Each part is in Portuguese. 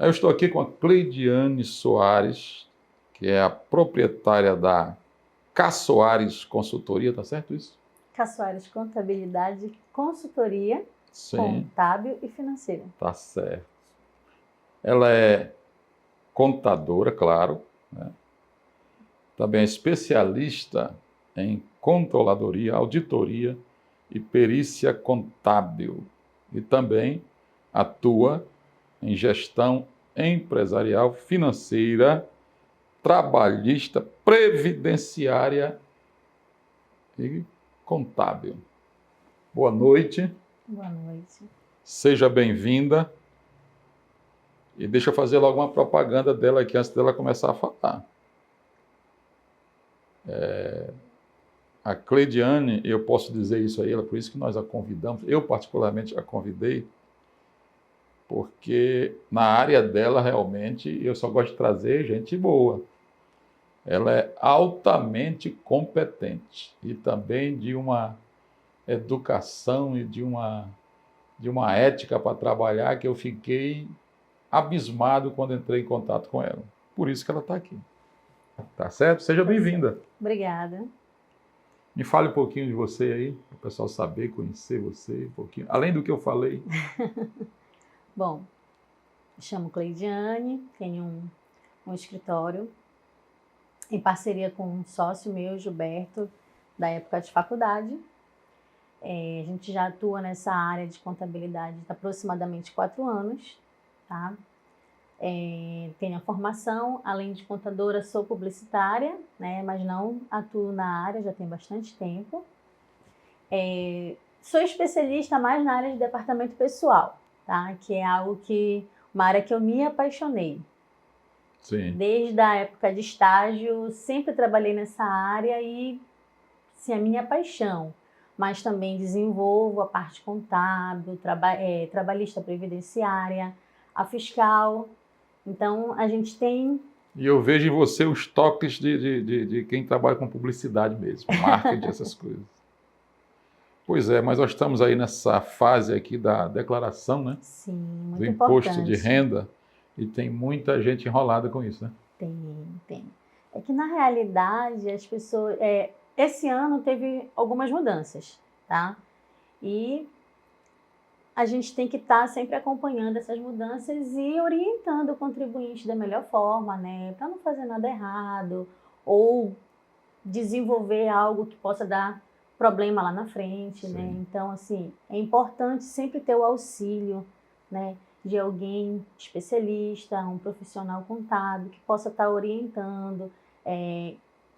Eu estou aqui com a Cleidiane Soares, que é a proprietária da K Soares Consultoria, tá certo isso? K Soares Contabilidade, Consultoria, Sim, Contábil e Financeira. tá certo. Ela é contadora, claro, né? Também é especialista em controladoria, auditoria e perícia contábil. E também atua em gestão empresarial, financeira, trabalhista, previdenciária e contábil. Boa noite. Boa noite. Seja bem-vinda. E deixa eu fazer logo uma propaganda dela aqui antes dela começar a falar. A Cleidiane, eu posso dizer isso a ela, por isso que nós a convidamos. Eu, particularmente, a convidei, porque na área dela, realmente, eu só gosto de trazer gente boa. Ela é altamente competente e também de uma educação e de uma ética para trabalhar que eu fiquei abismado quando entrei em contato com ela. Por isso que ela está aqui. Tá certo? Seja bem-vinda. Obrigada. Me fale um pouquinho de você aí, para o pessoal saber, conhecer você um pouquinho. Além do que eu falei. Bom, me chamo Cleidiane, tenho um escritório em parceria com um sócio meu, Gilberto, da época de faculdade. A gente já atua nessa área de contabilidade há aproximadamente 4 anos, tá? Tenho a formação, além de contadora, sou publicitária, né? Mas não atuo na área, já tem bastante tempo. Sou especialista mais na área de departamento pessoal, tá? Que é uma área que eu me apaixonei. Sim. Desde a época de estágio, sempre trabalhei nessa área e, sim, a minha paixão. Mas também desenvolvo a parte contábil, trabalhista previdenciária, a fiscal. Então, a gente tem... E eu vejo em você os toques de quem trabalha com publicidade mesmo, marketing, essas coisas. Pois é, mas nós estamos aí nessa fase aqui da declaração, né? Sim, muito do imposto importante. de renda, e tem muita gente enrolada com isso, né? Tem. É que, na realidade, as pessoas... esse ano teve algumas mudanças, tá? E a gente tem que estar sempre acompanhando essas mudanças e orientando o contribuinte da melhor forma, né? Para não fazer nada errado ou desenvolver algo que possa dar problema lá na frente, né? Então, assim, é importante sempre ter o auxílio, né, de alguém especialista, um profissional contábil que possa estar orientando,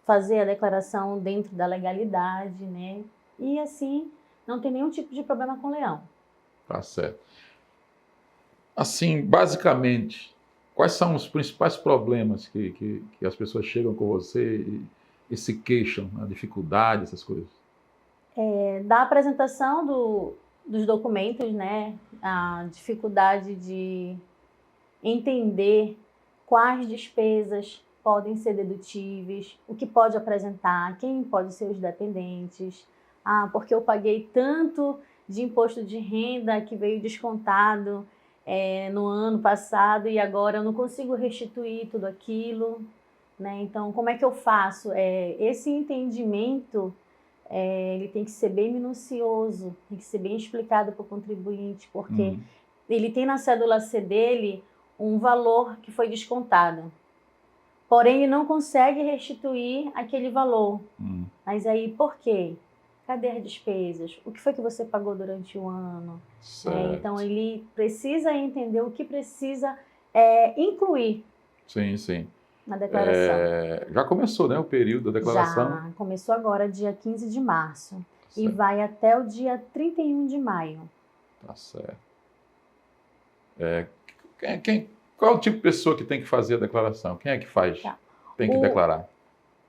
fazer a declaração dentro da legalidade, né? E assim, não tem nenhum tipo de problema com o leão. Tá certo. Assim, basicamente, quais são os principais problemas que as pessoas chegam com você e se queixam, a dificuldade, essas coisas? Da apresentação dos documentos, né? A dificuldade de entender quais despesas podem ser dedutíveis, o que pode apresentar, quem pode ser os dependentes. Porque eu paguei tanto de imposto de renda que veio descontado no ano passado e agora eu não consigo restituir tudo aquilo, né? Então, como é que eu faço? Esse entendimento ele tem que ser bem minucioso, tem que ser bem explicado para o contribuinte, porque ele tem na cédula C dele um valor que foi descontado. Porém, ele não consegue restituir aquele valor. Mas aí, por quê? Cadê as despesas? O que foi que você pagou durante o ano? Então, ele precisa entender o que precisa incluir na declaração. Já começou, né, o período da declaração? Já começou agora, dia 15 de março. E vai até o dia 31 de maio. Tá certo. Qual é o tipo de pessoa que tem que fazer a declaração? Quem é que faz? Tem que declarar?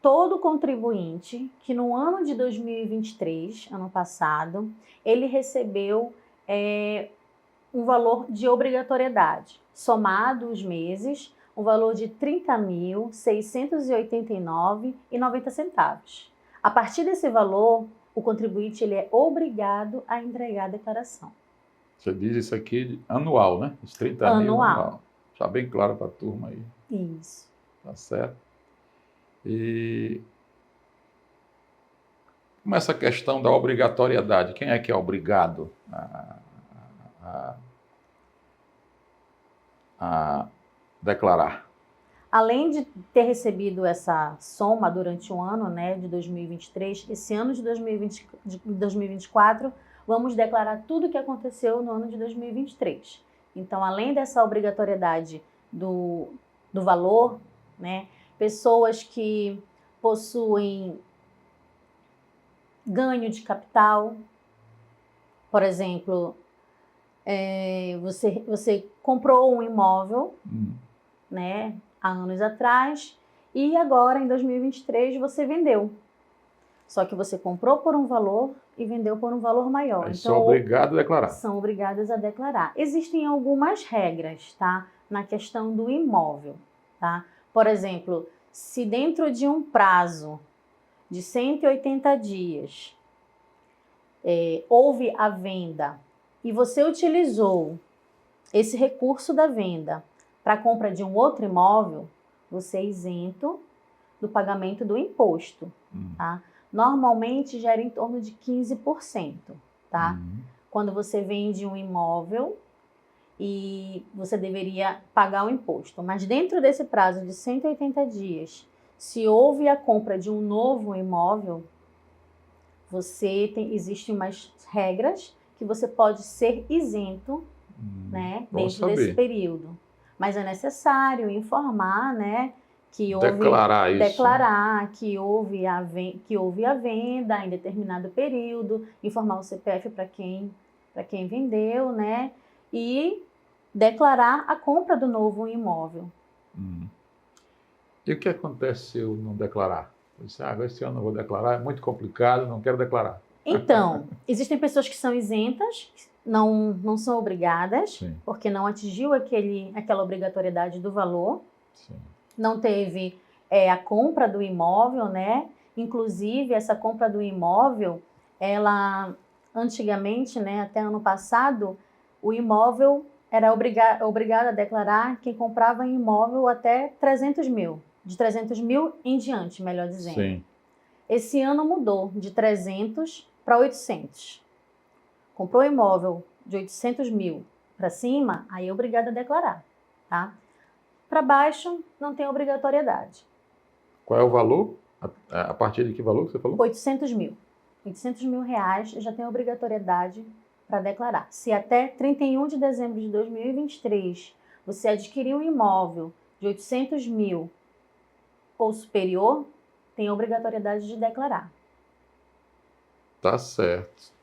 Todo contribuinte que no ano de 2023, ano passado, ele recebeu um valor de obrigatoriedade, somado os meses, um valor de R$ 30.689,90. A partir desse valor, o contribuinte ele é obrigado a entregar a declaração. Você diz isso aqui anual, né? Os 30 mil anual. Deixar bem claro para a turma aí, Isso. tá certo? E como essa questão da obrigatoriedade, quem é que é obrigado a, a declarar? Além de ter recebido essa soma durante o ano, né, de 2023, esse ano de 2024, vamos declarar tudo o que aconteceu no ano de 2023. Então, além dessa obrigatoriedade do valor, né, pessoas que possuem ganho de capital, por exemplo, você comprou um imóvel, né, há anos atrás, e agora, em 2023, você vendeu. Só que você comprou por um valor e vendeu por um valor maior. Aí então, são obrigados a declarar. São obrigadas a declarar. Existem algumas regras, tá, na questão do imóvel, tá? Por exemplo, se dentro de um prazo de 180 dias houve a venda e você utilizou esse recurso da venda para a compra de um outro imóvel, você é isento do pagamento do imposto, tá? Normalmente gera em torno de 15%, tá? Quando você vende um imóvel e você deveria pagar o imposto. Mas dentro desse prazo de 180 dias, se houve a compra de um novo imóvel, existem umas regras que você pode ser isento, né, dentro desse período. Mas é necessário informar, né, que houve declarar que houve a venda em determinado período, informar o CPF para quem vendeu, né, e declarar a compra do novo imóvel. E o que acontece se eu não declarar? Eu disse, esse ano eu não vou declarar, é muito complicado, não quero declarar. Então, existem pessoas que são isentas, não são obrigadas, Sim. porque não atingiu aquela obrigatoriedade do valor. Sim. Não teve a compra do imóvel, né? Inclusive, essa compra do imóvel, ela, antigamente, né, até ano passado, o imóvel era obrigado a declarar quem comprava em imóvel até 300 mil. De 300 mil em diante, melhor dizendo. Sim. Esse ano mudou de 300 para 800. Comprou imóvel de 800 mil para cima, aí é obrigado a declarar, tá? Para baixo, não tem obrigatoriedade. Qual é o valor? A partir de que valor que você falou? 800 mil. 800 mil reais já tem obrigatoriedade para declarar. Se até 31 de dezembro de 2023 você adquiriu um imóvel de 800 mil ou superior, tem obrigatoriedade de declarar. Tá certo.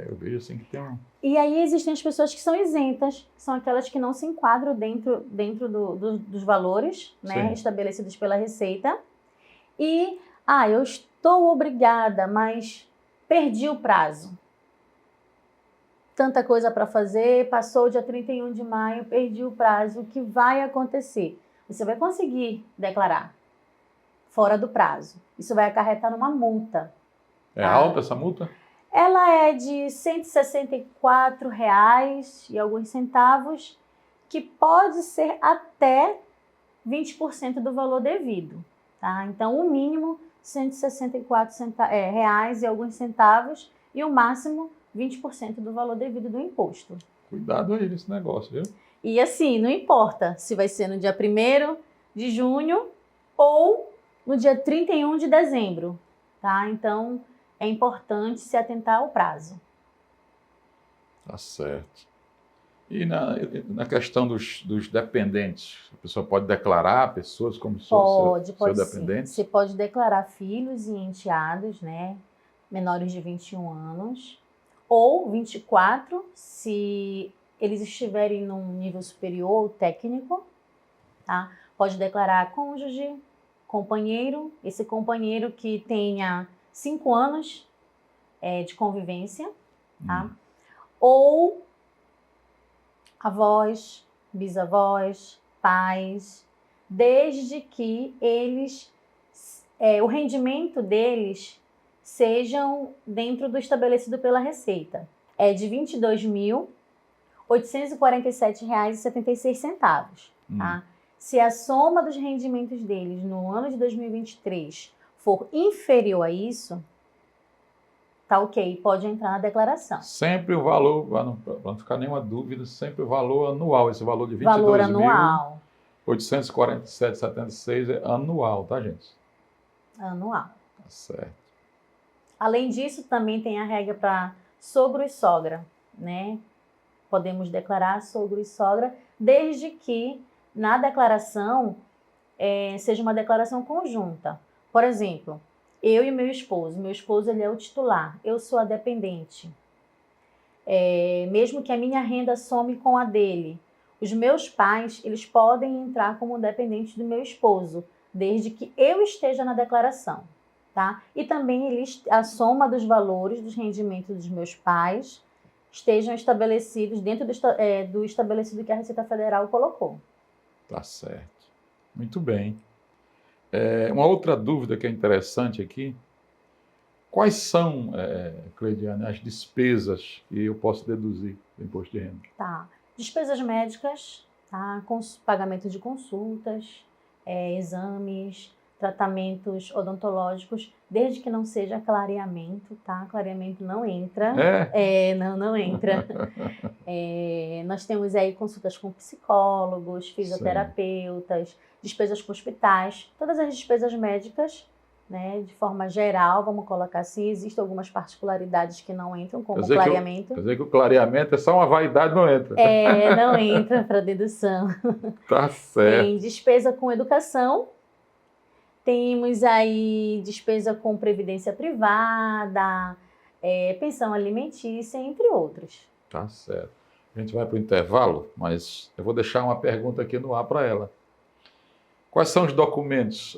Eu vejo assim que tem E aí existem as pessoas que são isentas, que são aquelas que não se enquadram dentro dos valores, né, estabelecidos pela Receita. E, eu estou obrigada, mas perdi o prazo. Tanta coisa para fazer, passou o dia 31 de maio, perdi o prazo. O que vai acontecer? Você vai conseguir declarar fora do prazo. Isso vai acarretar numa multa. É alta essa multa? Ela é de R$ 164,00 e alguns centavos, que pode ser até 20% do valor devido, tá? Então, o mínimo R$ 164,00 e alguns centavos e o máximo 20% do valor devido do imposto. Cuidado aí nesse negócio, viu? E assim, não importa se vai ser no dia 1º de junho ou no dia 31 de dezembro, tá? Então, é importante se atentar ao prazo. Tá certo. E na questão dos dependentes, a pessoa pode declarar pessoas como seu dependente? Sim. Você pode declarar filhos e enteados, né, menores de 21 anos, ou 24, se eles estiverem num nível superior ou técnico, tá? Pode declarar cônjuge, companheiro, esse companheiro que tenha 5 anos de convivência, tá? Ou avós, bisavós, pais, desde que o rendimento deles sejam dentro do estabelecido pela Receita. É de 22 mil R$ 847,76, tá? Se a soma dos rendimentos deles no ano de 2023 for inferior a isso, tá ok, pode entrar na declaração. Sempre o valor, para não ficar nenhuma dúvida, sempre o valor anual, esse valor de R$ Valor anual. 22.847,76 é anual, tá, gente? Anual. Tá certo. Além disso, também tem a regra para sogro e sogra, né? Podemos declarar sogro e sogra, desde que na declaração seja uma declaração conjunta. Por exemplo, eu e meu esposo ele é o titular, eu sou a dependente. Mesmo que a minha renda some com a dele, os meus pais eles podem entrar como dependentes do meu esposo, desde que eu esteja na declaração. Tá? E também a soma dos valores dos rendimentos dos meus pais estejam estabelecidos dentro do estabelecido que a Receita Federal colocou. Tá certo. Muito bem. Uma outra dúvida que é interessante aqui, quais são, Cleidiane, as despesas que eu posso deduzir do imposto de renda? Tá. Despesas médicas, tá? Pagamento de consultas, exames, tratamentos odontológicos, desde que não seja clareamento, tá? Clareamento não entra. Não entra. Nós temos aí consultas com psicólogos, fisioterapeutas, despesas com hospitais, todas as despesas médicas, né? De forma geral, vamos colocar assim, existem algumas particularidades que não entram, como o clareamento. Quer dizer que o clareamento é só uma vaidade, não entra. Não entra para dedução. Tá certo. Tem despesa com educação, temos aí despesa com previdência privada, pensão alimentícia, entre outros. Tá certo. A gente vai para o intervalo, mas eu vou deixar uma pergunta aqui no ar para ela. Quais são os documentos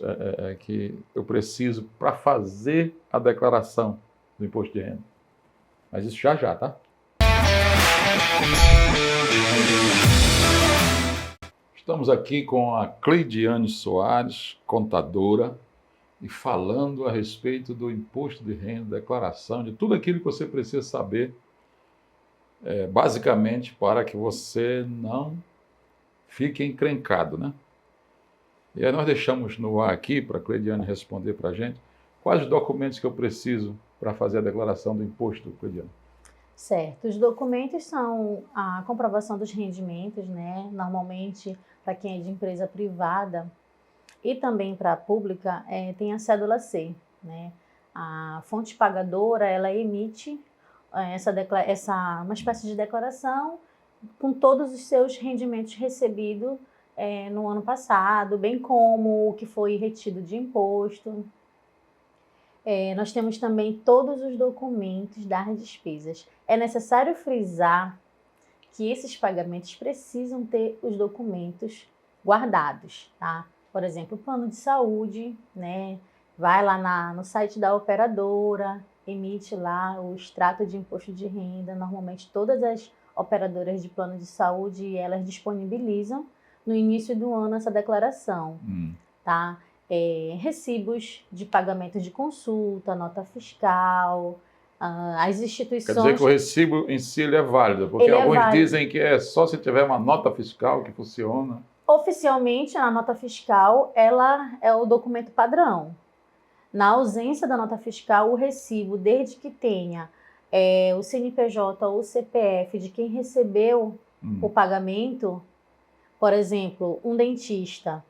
que eu preciso para fazer a declaração do imposto de renda? Mas isso já, tá? Estamos aqui com a Cleidiane Soares, contadora, e falando a respeito do imposto de renda, declaração, de tudo aquilo que você precisa saber, basicamente para que você não fique encrencado, né? E aí nós deixamos no ar aqui, para a Cleidiane responder para a gente, quais os documentos que eu preciso para fazer a declaração do imposto, Cleidiane? Certo. Os documentos são a comprovação dos rendimentos, né? Normalmente, para quem é de empresa privada e também para a pública, tem a cédula C, né? A fonte pagadora, ela emite uma espécie de declaração com todos os seus rendimentos recebidos no ano passado, bem como o que foi retido de imposto. Nós temos também todos os documentos das despesas. É necessário frisar que esses pagamentos precisam ter os documentos guardados, tá? Por exemplo, o plano de saúde, né? Vai lá no site da operadora, emite lá o extrato de imposto de renda. Normalmente todas as operadoras de plano de saúde, elas disponibilizam no início do ano essa declaração, tá? Recibos de pagamento de consulta, nota fiscal, as instituições... Quer dizer que o recibo em si ele é válido, porque alguns dizem que é só se tiver uma nota fiscal que funciona. Oficialmente, a nota fiscal ela é o documento padrão. Na ausência da nota fiscal, o recibo, desde que tenha o CNPJ ou o CPF de quem recebeu o pagamento, por exemplo, um dentista,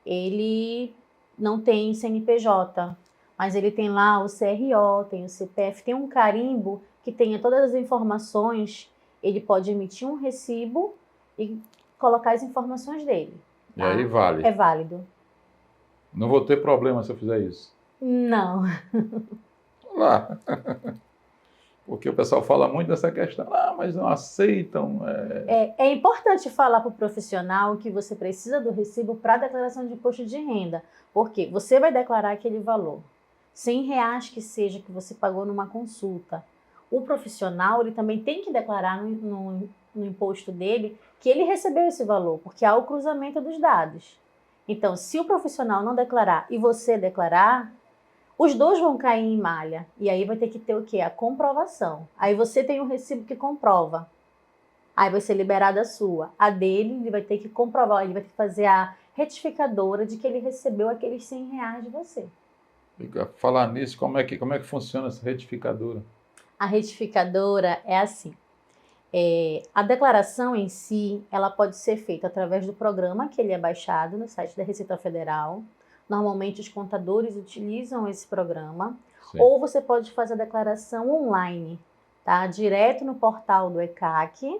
ele não tem CNPJ, mas ele tem lá o CRO, tem o CPF, tem um carimbo que tenha todas as informações, ele pode emitir um recibo e colocar as informações dele. Tá? E aí vale? É válido. Não vou ter problema se eu fizer isso? Não. Lá. Porque o pessoal fala muito dessa questão. Mas não aceitam. É importante falar para o profissional que você precisa do recibo para a declaração de imposto de renda. Porque você vai declarar aquele valor. R$100 que seja que você pagou numa consulta. O profissional ele também tem que declarar no imposto dele que ele recebeu esse valor, porque há o cruzamento dos dados. Então, se o profissional não declarar e você declarar, os dois vão cair em malha. E aí vai ter que ter o quê? A comprovação. Aí você tem um recibo que comprova. Aí vai ser liberada a sua. A dele, ele vai ter que comprovar, ele vai ter que fazer a retificadora de que ele recebeu aqueles R$ 100 de você. Falar nisso, como é que funciona essa retificadora? A retificadora é assim. A declaração em si, ela pode ser feita através do programa que ele é baixado no site da Receita Federal. Normalmente os contadores utilizam esse programa. Sim. Ou você pode fazer a declaração online, tá? Direto no portal do ECAC.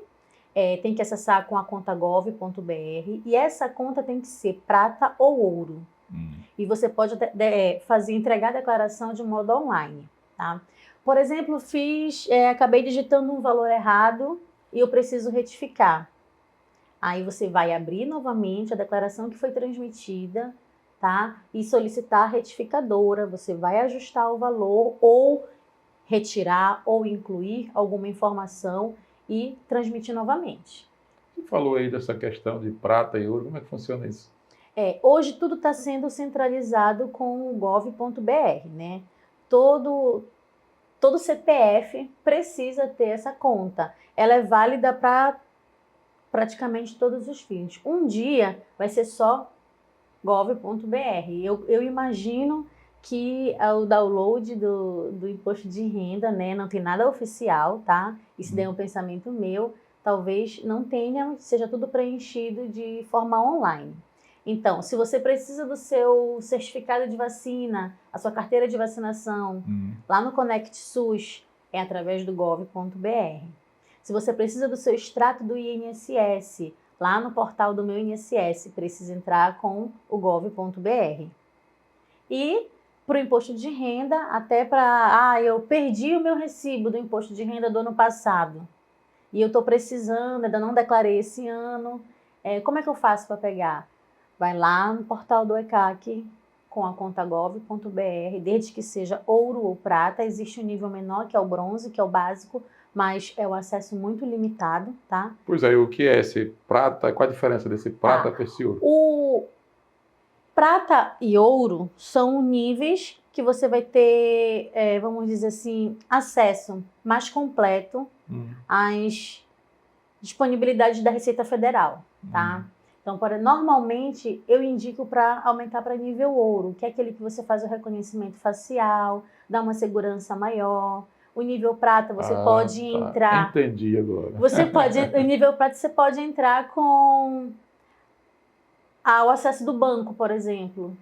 Tem que acessar com a conta gov.br e essa conta tem que ser prata ou ouro. E você pode entregar a declaração de modo online, tá? Por exemplo, acabei digitando um valor errado e eu preciso retificar. Aí você vai abrir novamente a declaração que foi transmitida, tá? E solicitar a retificadora. Você vai ajustar o valor ou retirar ou incluir alguma informação e transmitir novamente. Você falou aí dessa questão de prata e ouro, como é que funciona isso? Hoje tudo está sendo centralizado com o gov.br, né? Todo CPF precisa ter essa conta. Ela é válida para praticamente todos os fins. Um dia vai ser só gov.br. Eu imagino que o download do imposto de renda, né, não tem nada oficial, tá? Isso daí é um pensamento meu. Talvez não tenha, seja tudo preenchido de forma online. Então, se você precisa do seu certificado de vacina, a sua carteira de vacinação, lá no Conect SUS, é através do gov.br. Se você precisa do seu extrato do INSS, lá no portal do meu INSS, precisa entrar com o gov.br. E para o imposto de renda, até para... eu perdi o meu recibo do imposto de renda do ano passado e eu estou precisando, ainda não declarei esse ano. Como é que eu faço para pegar? Vai lá no portal do ECAC com a conta gov.br, desde que seja ouro ou prata. Existe um nível menor, que é o bronze, que é o básico, mas é o acesso muito limitado, tá? Pois é, o que é esse prata? Qual a diferença desse prata para esse ouro? O prata e ouro são níveis que você vai ter, vamos dizer assim, acesso mais completo às disponibilidades da Receita Federal, tá? Então, normalmente, eu indico para aumentar para nível ouro, que é aquele que você faz o reconhecimento facial, dá uma segurança maior. O nível prata, você pode entrar... Entendi agora. O nível prata, você pode entrar com o acesso do banco, por exemplo,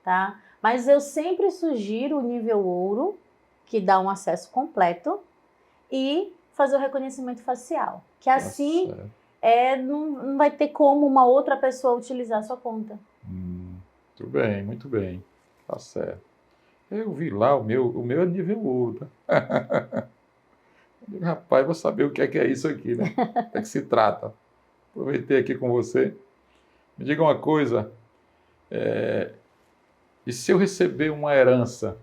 tá? Mas eu sempre sugiro o nível ouro, que dá um acesso completo, e fazer o reconhecimento facial, que assim não vai ter como uma outra pessoa utilizar a sua conta. Muito bem, muito bem. Tá certo. Eu vi lá, o meu é nível ouro, tá? Rapaz, vou saber o que é isso aqui, né? O que é que se trata? Aproveitei aqui com você. Me diga uma coisa, e se eu receber uma herança?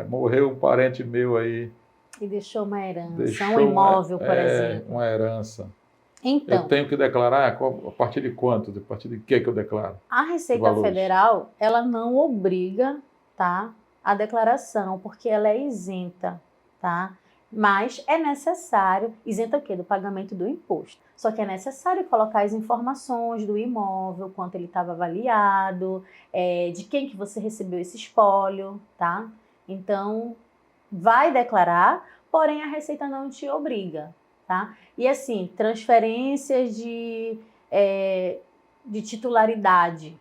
Morreu um parente meu aí. E deixou uma herança, um imóvel, por exemplo. Uma herança. Então, eu tenho que declarar a partir de quanto? A partir de que eu declaro? A Receita Federal, ela não obriga, tá, a declaração, porque ela é isenta, tá? Mas é necessário, isenta o quê? Do pagamento do imposto. Só que é necessário colocar as informações do imóvel, quanto ele estava avaliado, de quem que você recebeu esse espólio, tá? Então, vai declarar, porém a Receita não te obriga, tá? E assim, transferências de titularidade.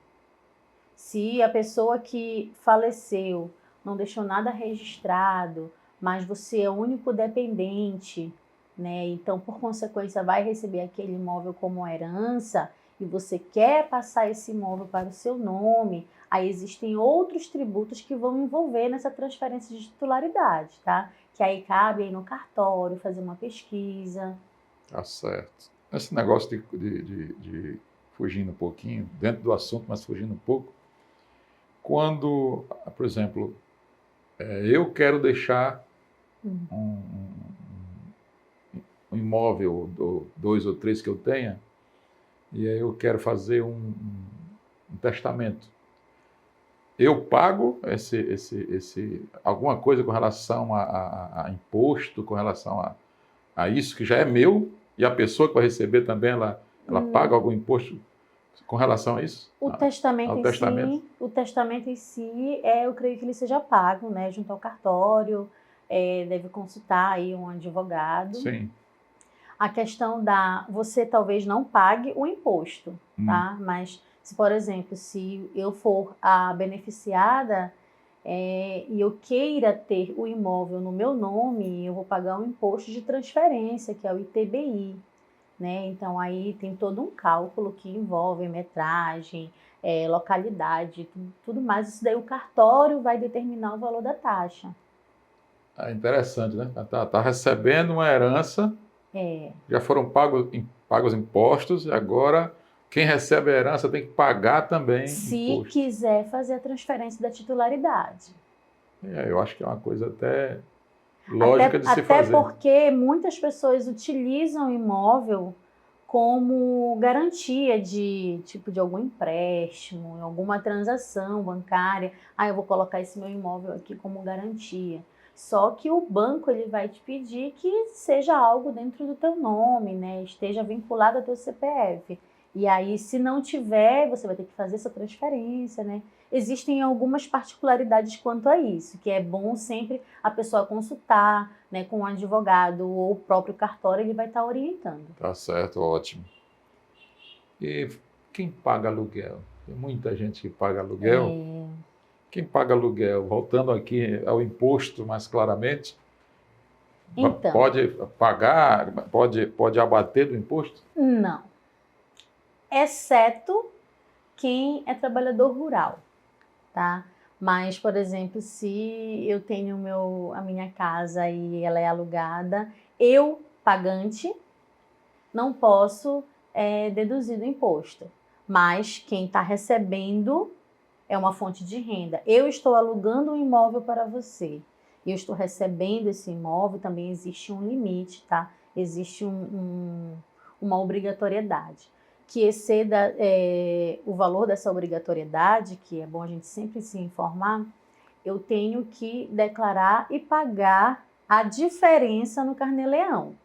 Se a pessoa que faleceu não deixou nada registrado, mas você é o único dependente, né? Então, por consequência, vai receber aquele imóvel como herança e você quer passar esse imóvel para o seu nome, aí existem outros tributos que vão envolver nessa transferência de titularidade, tá? Que aí cabe aí no cartório fazer uma pesquisa. Tá certo. Esse negócio de fugindo um pouquinho, dentro do assunto, mas fugindo um pouco, quando, por exemplo, eu quero deixar um imóvel, ou 2 ou 3 que eu tenha, e aí eu quero fazer um testamento. Eu pago alguma coisa com relação a imposto, com relação a isso que já é meu, E a pessoa que vai receber também, ela paga algum imposto com relação a isso? O testamento ao em testamento? si, o testamento em si, eu creio que ele seja pago, né, junto ao cartório, deve consultar aí um advogado. Sim. A questão você talvez não pague o imposto, tá? Mas se, por exemplo, se eu for a beneficiada e eu queira ter o imóvel no meu nome, eu vou pagar um imposto de transferência, que é o ITBI, né? Então aí tem todo um cálculo que envolve metragem, localidade, tudo mais. Isso daí o cartório vai determinar o valor da taxa. É interessante, né? Tá recebendo uma herança, já foram pagos impostos, e agora quem recebe a herança tem que pagar também Se imposto. quiser fazer a transferência da titularidade. Eu acho que é uma coisa até lógica de se fazer. Até porque muitas pessoas utilizam o imóvel como garantia de algum empréstimo, alguma transação bancária. Eu vou colocar esse meu imóvel aqui como garantia. Só que o banco ele vai te pedir que seja algo dentro do teu nome, né? Esteja vinculado ao teu CPF. E aí, se não tiver, você vai ter que fazer essa transferência, né? Existem algumas particularidades quanto a isso, que é bom sempre a pessoa consultar, né, com um advogado ou o próprio cartório, ele vai estar orientando. Tá certo, ótimo. E quem paga aluguel? Tem muita gente que paga aluguel. Quem paga aluguel, voltando aqui ao imposto mais claramente, Então, pode pagar, pode abater do imposto? Não. Exceto quem é trabalhador rural, tá? Mas, por exemplo, se eu tenho a minha casa e ela é alugada, eu, pagante, não posso deduzir do imposto. Mas quem está recebendo é uma fonte de renda. Eu estou alugando um imóvel para você. Eu estou recebendo esse imóvel, também existe um limite, tá? Existe uma obrigatoriedade. Que exceda o valor dessa obrigatoriedade, que é bom a gente sempre se informar, eu tenho que declarar e pagar a diferença no Carnê-Leão,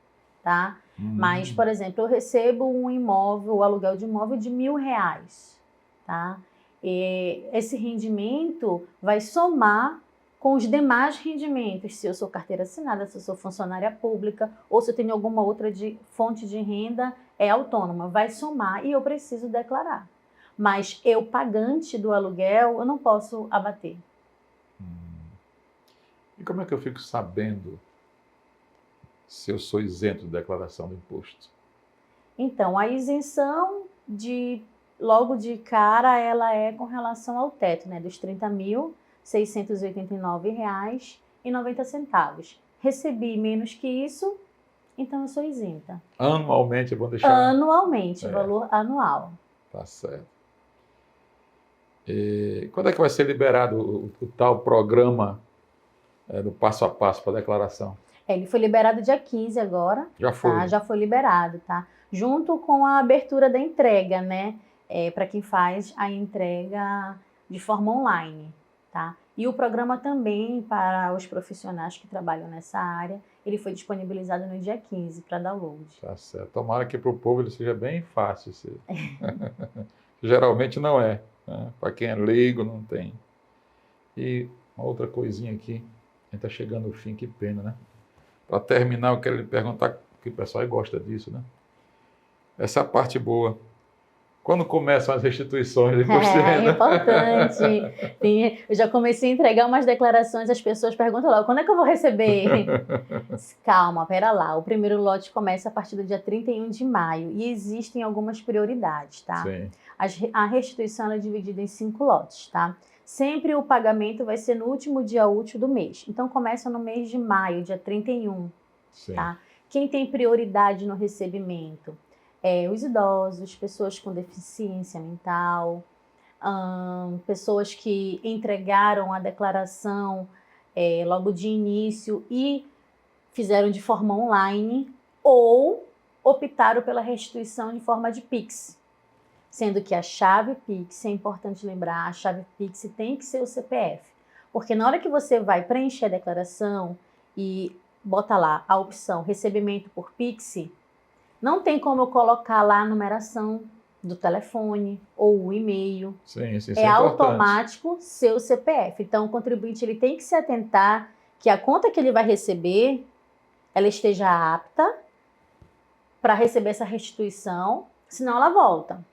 tá? Mas, por exemplo, eu recebo um imóvel, o aluguel de imóvel de R$1.000, tá? Esse rendimento vai somar com os demais rendimentos, se eu sou carteira assinada, se eu sou funcionária pública, ou se eu tenho alguma outra fonte de renda autônoma, vai somar e eu preciso declarar. Mas eu, pagante do aluguel, eu não posso abater. E como é que eu fico sabendo se eu sou isento de declaração do imposto? Então, a isenção logo de cara, ela é com relação ao teto, né, dos R$ 30.689,90. Recebi menos que isso, então eu sou isenta. Anualmente é bom deixar? Anualmente, valor anual. Tá certo. E quando é que vai ser liberado o tal programa do passo a passo para a declaração? Ele foi liberado dia 15 agora. Já foi? Tá? Já foi liberado, tá? Junto com a abertura da entrega, né? Para quem faz a entrega de forma online, tá? E o programa também para os profissionais que trabalham nessa área, ele foi disponibilizado no dia 15 para download. Tá certo. Tomara que para o povo ele seja bem fácil. Geralmente não é. Né? Para quem é leigo, não tem. E uma outra coisinha aqui. A gente está chegando ao fim, que pena, né? Para terminar, eu quero lhe perguntar, que o pessoal gosta disso, né? Essa é a parte boa. Quando começam as restituições de imposto de renda? É importante. Eu já comecei a entregar umas declarações, as pessoas perguntam lá, quando é que eu vou receber? Calma, pera lá. O primeiro lote começa a partir do dia 31 de maio e existem algumas prioridades, tá? Sim. A restituição é dividida em 5 lotes, tá? Sempre o pagamento vai ser no último dia útil do mês. Então, começa no mês de maio, dia 31, Sim. tá? Quem tem prioridade no recebimento? Os idosos, pessoas com deficiência mental, pessoas que entregaram a declaração logo de início e fizeram de forma online ou optaram pela restituição de forma de Pix. Sendo que a chave Pix, é importante lembrar, a chave Pix tem que ser o CPF. Porque na hora que você vai preencher a declaração e bota lá a opção recebimento por Pix, Não tem como eu colocar lá a numeração do telefone ou o e-mail. Sim, isso É importante. automático seu CPF. Então, o contribuinte ele tem que se atentar que a conta que ele vai receber, ela esteja apta para receber essa restituição, senão ela volta.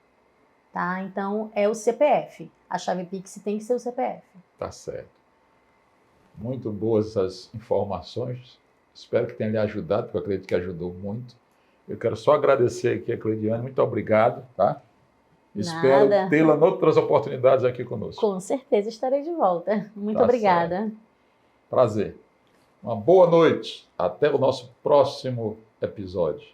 Tá? Então, é o CPF. A chave Pix tem que ser o CPF. Tá certo. Muito boas essas informações. Espero que tenha lhe ajudado, porque eu acredito que ajudou muito. Eu quero só agradecer aqui a Cleidiane. Muito obrigado, tá? Espero Nada. tê-la em outras oportunidades aqui conosco. Com certeza estarei de volta. Muito Tá obrigada. certo. Prazer. Uma boa noite. Até o nosso próximo episódio.